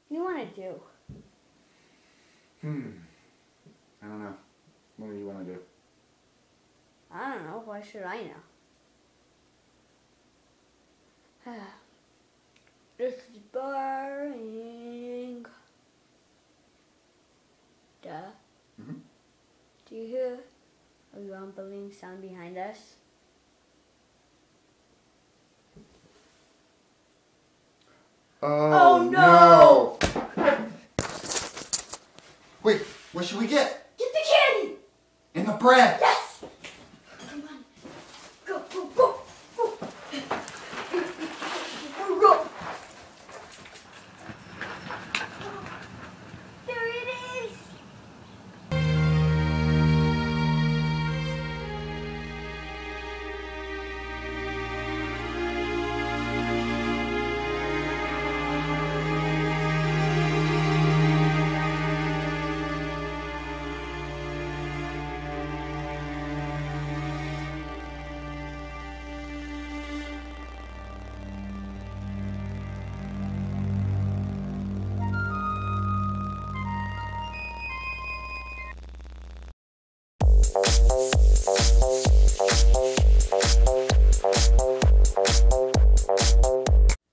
What do you want to do? I don't know. What do you want to do? I don't know. Why should I know? This is boring. Duh. Do you hear a rumbling sound behind us? Oh no! Wait, what should we get? Get the candy! And the bread! Yes! Come on. Go, go, go, go. Go, go. There it is!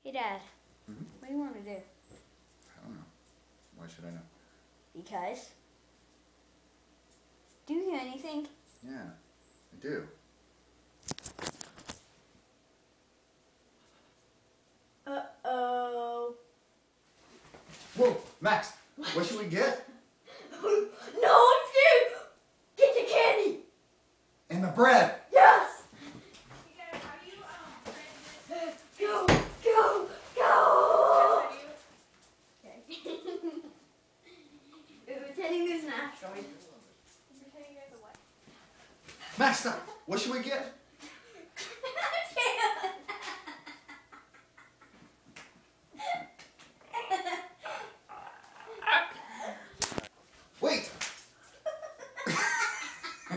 Hey Dad, what do you want to do? I don't know. Why should I know? Because? Do you hear anything? Yeah, I do. Uh-oh. Whoa, Max, what should we get? No, I'm scared! Get the candy! And the bread! Yes! Go, go, go! Okay. We're pretending there's an asteroid. Max, stop! What should we get? Wait! What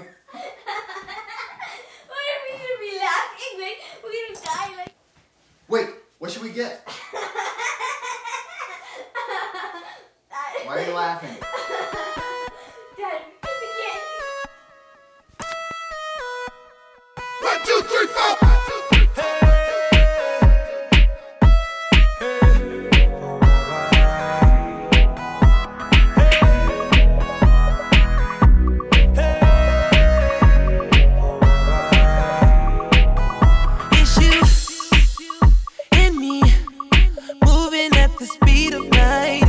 are we gonna be laughing? Like, we're gonna die like. Wait, what should we get? Why are you laughing? Dad, get the candy. 1, 2, 3, 4! It's you and me moving at the speed of light.